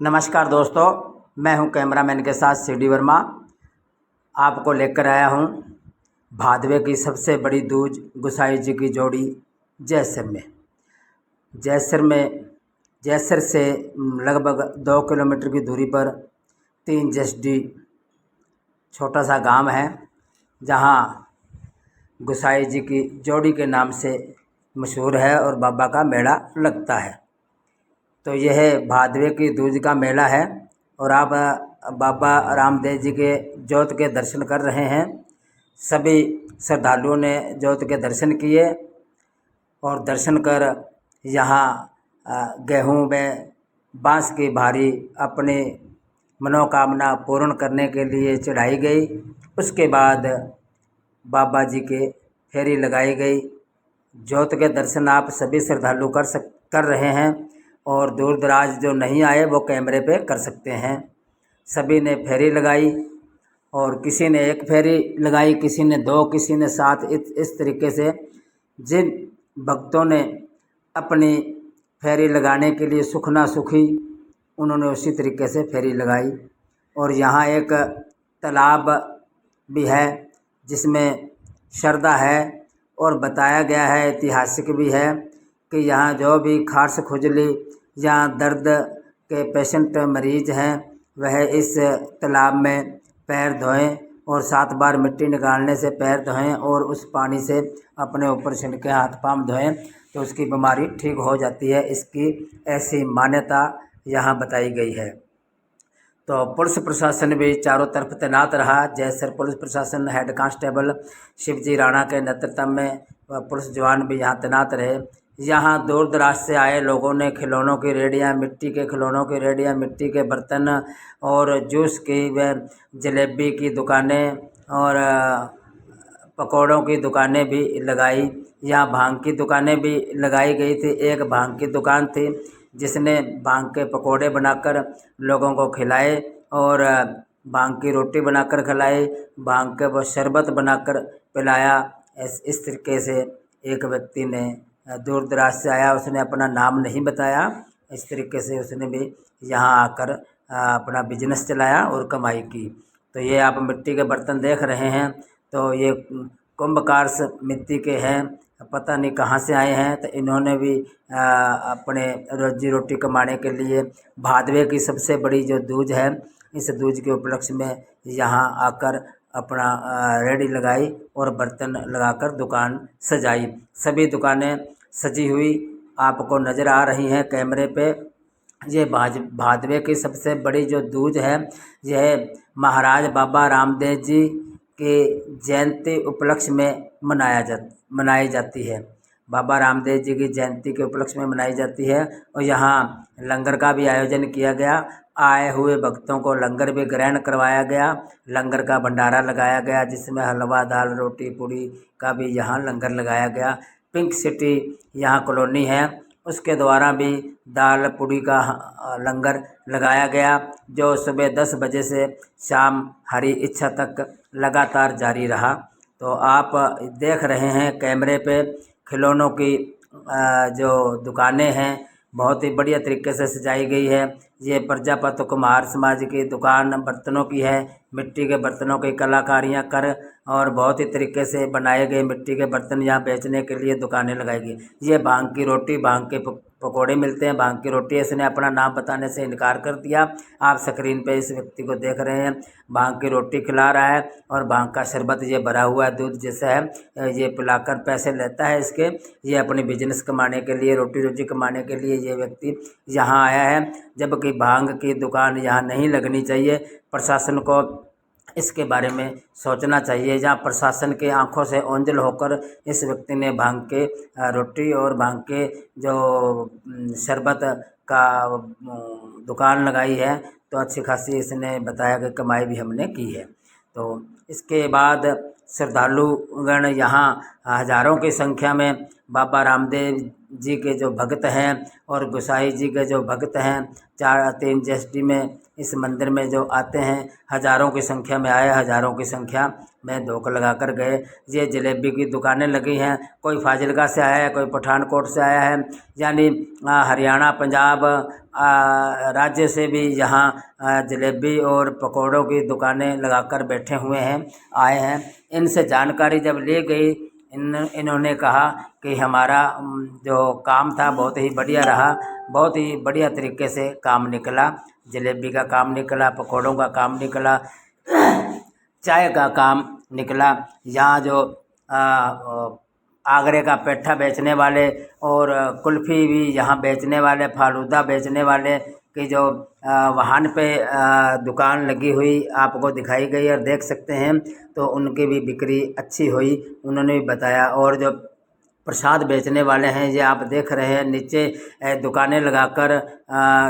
नमस्कार दोस्तों, मैं हूं कैमरामैन के साथ सीडी वर्मा। आपको लेकर आया हूं भादवे की सबसे बड़ी दूज गुसाई जी की जोड़ी जैसर में। जैसर से लगभग 2 किलोमीटर की दूरी पर 3 जसडी छोटा सा गांव है, जहां गुसाई जी की जोड़ी के नाम से मशहूर है और बाबा का मेला लगता है। तो यह भादवे की दूज का मेला है और आप बाबा रामदेव जी के जोत के दर्शन कर रहे हैं। सभी श्रद्धालुओं ने जोत के दर्शन किए और दर्शन कर यहाँ गेहूं में बांस की भारी अपनी मनोकामना पूर्ण करने के लिए चढ़ाई गई। उसके बाद बाबा जी के फेरी लगाई गई। जोत के दर्शन आप सभी श्रद्धालु कर रहे हैं और दूर दराज जो नहीं आए वो कैमरे पे कर सकते हैं। सभी ने फेरी लगाई और किसी ने 1 फेरी लगाई, किसी ने 2, किसी ने 7। इस तरीके से जिन भक्तों ने अपनी फेरी लगाने के लिए सुख ना सुखी, उन्होंने उसी तरीके से फेरी लगाई। और यहाँ एक तालाब भी है जिसमें श्रद्धा है और बताया गया है, ऐतिहासिक भी है कि यहाँ जो भी खारश खुजली या दर्द के पेशेंट मरीज हैं वह इस तालाब में पैर धोएं और 7 बार मिट्टी निकालने से पैर धोएं और उस पानी से अपने ऊपर छिड़के हाथ पाँव धोएं तो उसकी बीमारी ठीक हो जाती है। इसकी ऐसी मान्यता यहाँ बताई गई है। तो पुलिस प्रशासन भी चारों तरफ तैनात रहा। जैसर पुलिस प्रशासन हेड कांस्टेबल शिवजी राणा के नेतृत्व में पुलिस जवान भी यहाँ तैनात रहे। यहाँ दूर दराज से आए लोगों ने खिलौनों की रेडियाँ, मिट्टी के खिलौनों की रेडियाँ, मिट्टी के बर्तन और जूस की व जलेबी की दुकानें और पकौड़ों की दुकानें भी लगाई। यहाँ भांग की दुकानें भी लगाई गई थी। एक भांग की दुकान थी जिसने भांग के पकौड़े बनाकर लोगों को खिलाए और भांग की रोटी बनाकर खिलाई, भांग के वो शरबत बनाकर पिलाया। इस तरीके से एक व्यक्ति ने दूर दराज से आया, उसने अपना नाम नहीं बताया। इस तरीके से उसने भी यहाँ आकर अपना बिजनेस चलाया और कमाई की। तो ये आप मिट्टी के बर्तन देख रहे हैं, तो ये कुंभकार मिट्टी के हैं, पता नहीं कहाँ से आए हैं। तो इन्होंने भी अपने रोजी रोटी कमाने के लिए भादवे की सबसे बड़ी जो दूज है, इस दूज के उपलक्ष्य में यहाँ आकर अपना रेडी लगाई और बर्तन लगाकर दुकान सजाई। सभी दुकानें सजी हुई आपको नज़र आ रही हैं कैमरे पे। ये भादवे की सबसे बड़ी जो दूज है, यह महाराज बाबा रामदेव जी के जयंती उपलक्ष्य में मनाई जाती है। बाबा रामदेव जी की जयंती के उपलक्ष्य में मनाई जाती है और यहाँ लंगर का भी आयोजन किया गया। आए हुए भक्तों को लंगर भी ग्रहण करवाया गया। लंगर का भंडारा लगाया गया जिसमें हलवा, दाल, रोटी, पूड़ी का भी यहाँ लंगर लगाया गया। पिंक सिटी यहाँ कॉलोनी है, उसके द्वारा भी दाल पूड़ी का लंगर लगाया गया, जो सुबह 10 बजे से शाम हरी इच्छा तक लगातार जारी रहा। तो आप देख रहे हैं कैमरे पे खिलौनों की जो दुकानें हैं बहुत ही बढ़िया तरीके से सजाई गई है। ये प्रजापति कुम्हार समाज की दुकान बर्तनों की है। मिट्टी के बर्तनों की कलाकारियाँ कर और बहुत ही तरीके से बनाए गए मिट्टी के बर्तन यहाँ बेचने के लिए दुकानें लगाई गई। ये भांग की रोटी, भांग के पकौड़े मिलते हैं। भांग की रोटी इसने अपना नाम बताने से इनकार कर दिया। आप स्क्रीन पे इस व्यक्ति को देख रहे हैं, भांग की रोटी खिला रहा है और भांग का शरबत ये भरा हुआ है, दूध जैसा है, ये पिलाकर पैसे लेता है इसके। ये अपनी बिजनेस कमाने के लिए, रोटी रोजी कमाने के लिए ये व्यक्ति यहाँ आया है, जबकि भांग की दुकान यहाँ नहीं लगनी चाहिए। प्रशासन को इसके बारे में सोचना चाहिए। जहाँ प्रशासन के आंखों से ओंझल होकर इस व्यक्ति ने भांग के रोटी और भांग के जो शरबत का दुकान लगाई है, तो अच्छी खासी इसने बताया कि कमाई भी हमने की है। तो इसके बाद श्रद्धालुगण यहाँ हजारों की संख्या में बाबा रामदेव जी के जो भक्त हैं और गुसाई जी के जो भक्त हैं 3 जसडी में इस मंदिर में जो आते हैं, हजारों की संख्या में आए, हजारों की संख्या में धोखा लगा कर गए। ये जलेबी की दुकानें लगी हैं, कोई फाजिलका से आया है, कोई पठानकोट से आया है, यानी हरियाणा पंजाब राज्य से भी यहाँ जलेबी और पकौड़ों की दुकानें लगाकर बैठे हुए हैं, आए हैं। इनसे जानकारी जब ली गई, इन्होंने कहा कि हमारा जो काम था बहुत ही बढ़िया रहा, बहुत ही बढ़िया तरीके से काम निकला। जलेबी का काम निकला, पकौड़ों का काम निकला, चाय का काम निकला। यहाँ जो आगरे का पेठा बेचने वाले और कुल्फ़ी भी यहाँ बेचने वाले, फालूदा बेचने वाले की जो वाहन पे दुकान लगी हुई आपको दिखाई गई और देख सकते हैं, तो उनकी भी बिक्री अच्छी हुई, उन्होंने भी बताया। और जो प्रसाद बेचने वाले हैं, ये आप देख रहे हैं नीचे दुकानें लगाकर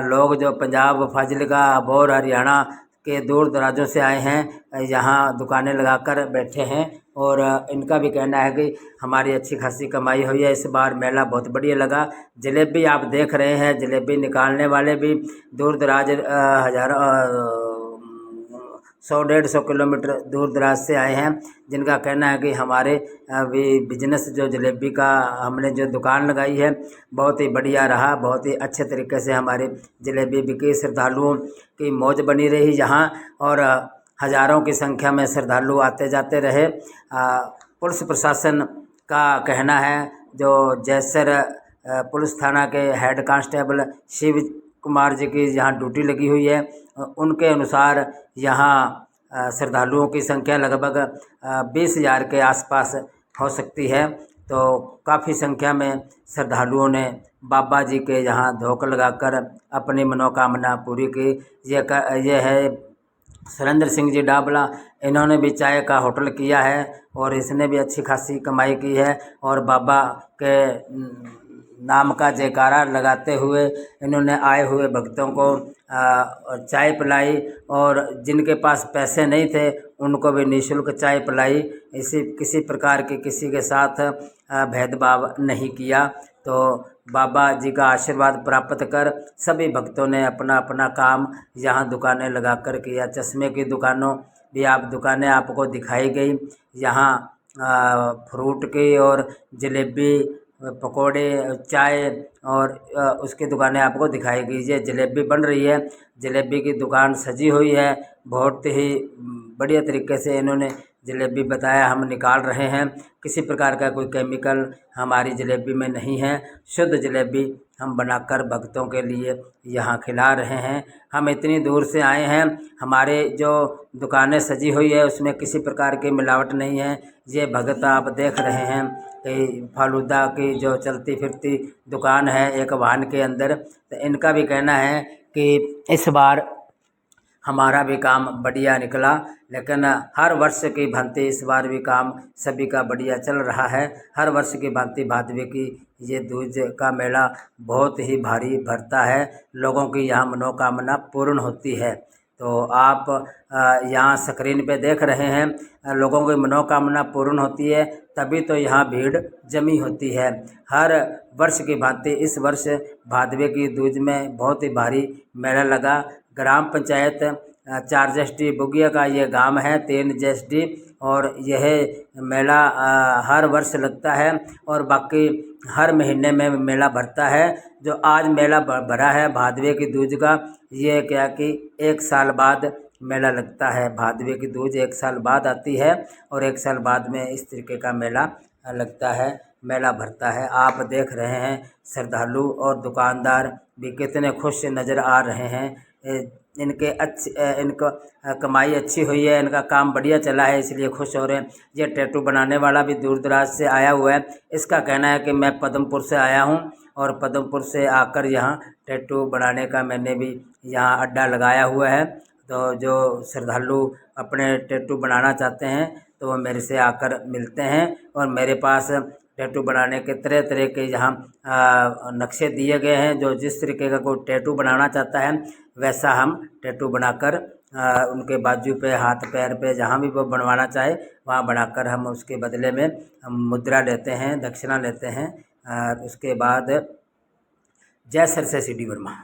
लोग जो पंजाब, फाजिलका, अबोहर, हरियाणा के दूर दराजों से आए हैं, यहाँ दुकानें लगाकर बैठे हैं। और इनका भी कहना है कि हमारी अच्छी खासी कमाई हुई है, इस बार मेला बहुत बढ़िया लगा। जलेबी आप देख रहे हैं, जलेबी निकालने वाले भी दूर दराज हज़ारों 100-150 किलोमीटर दूर दराज से आए हैं, जिनका कहना है कि हमारे भी बिजनेस जो जलेबी का हमने जो दुकान लगाई है बहुत ही बढ़िया रहा, बहुत ही अच्छे तरीके से हमारी जलेबी बिकी। श्रद्धालुओं की मौज बनी रही यहाँ और हज़ारों की संख्या में श्रद्धालु आते जाते रहे। पुलिस प्रशासन का कहना है, जो जैसर पुलिस थाना के हेड कांस्टेबल शिव कुमार जी की यहाँ ड्यूटी लगी हुई है, उनके अनुसार यहाँ श्रद्धालुओं की संख्या लगभग 20,000 के आसपास हो सकती है। तो काफ़ी संख्या में श्रद्धालुओं ने बाबा जी के यहाँ धोखा लगाकर अपनी मनोकामना पूरी की। ये है सुरेंद्र सिंह जी डाबला, इन्होंने भी चाय का होटल किया है और इसने भी अच्छी खासी कमाई की है और बाबा के नाम का जयकारा लगाते हुए इन्होंने आए हुए भक्तों को चाय पिलाई और जिनके पास पैसे नहीं थे उनको भी निःशुल्क चाय पिलाई। किसी प्रकार की किसी के साथ भेदभाव नहीं किया। तो बाबा जी का आशीर्वाद प्राप्त कर सभी भक्तों ने अपना अपना काम यहाँ दुकानें लगाकर किया। चश्मे की दुकानें आपको दिखाई गई। यहाँ फ्रूट की और जलेबी, पकोड़े, चाय और उसकी दुकानें आपको दिखाई गई। ये जलेबी बन रही है, जलेबी की दुकान सजी हुई है, बहुत ही बढ़िया तरीके से इन्होंने जलेबी बताया हम निकाल रहे हैं। किसी प्रकार का कोई केमिकल हमारी जलेबी में नहीं है, शुद्ध जलेबी हम बनाकर भक्तों के लिए यहाँ खिला रहे हैं। हम इतनी दूर से आए हैं, हमारे जो दुकानें सजी हुई है उसमें किसी प्रकार की मिलावट नहीं है। ये भगत आप देख रहे हैं कि फालूदा की जो चलती फिरती दुकान है एक वाहन के अंदर, तो इनका भी कहना है कि इस बार हमारा भी काम बढ़िया निकला, लेकिन हर वर्ष की भांति इस बार भी काम सभी का बढ़िया चल रहा है। हर वर्ष की भांति भादवे की ये दूज का मेला बहुत ही भारी भरता है, लोगों की यहाँ मनोकामना पूर्ण होती है। तो आप यहाँ स्क्रीन पे देख रहे हैं, लोगों की मनोकामना पूर्ण होती है, तभी तो यहाँ भीड़ जमी होती है। हर वर्ष की भांति इस वर्ष भादवे की दूज में बहुत ही भारी मेला लगा। ग्राम पंचायत 4 जस्टी बुगिया का ये गांव है, 3 जस्टी, और यह मेला हर वर्ष लगता है और बाकी हर महीने में मेला भरता है। जो आज मेला भरा है भादवे की दूज का, ये क्या कि 1 साल बाद मेला लगता है। भादवे की दूज 1 साल बाद आती है और 1 साल बाद में इस तरीके का मेला लगता है, मेला भरता है। आप देख रहे हैं श्रद्धालु और दुकानदार भी कितने खुश नज़र आ रहे हैं। इनको कमाई अच्छी हुई है, इनका काम बढ़िया चला है, इसलिए खुश हो रहे हैं। ये टैटू बनाने वाला भी दूर दराज से आया हुआ है। इसका कहना है कि मैं पद्मपुर से आया हूँ और पद्मपुर से आकर यहाँ टैटू बनाने का मैंने भी यहाँ अड्डा लगाया हुआ है। तो जो श्रद्धालु अपने टैटू बनाना चाहते हैं तो वो मेरे से आकर मिलते हैं और मेरे पास टैटू बनाने के तरह तरह के यहाँ नक्शे दिए गए हैं। जो जिस तरीके का कोई टैटू बनाना चाहता है वैसा हम टैटू बनाकर उनके बाजू पे, हाथ पैर पे, जहाँ भी वो बनवाना चाहे वहाँ बनाकर हम उसके बदले में हम मुद्रा लेते हैं, दक्षिणा लेते हैं। उसके बाद जय सर से CD वर्मा।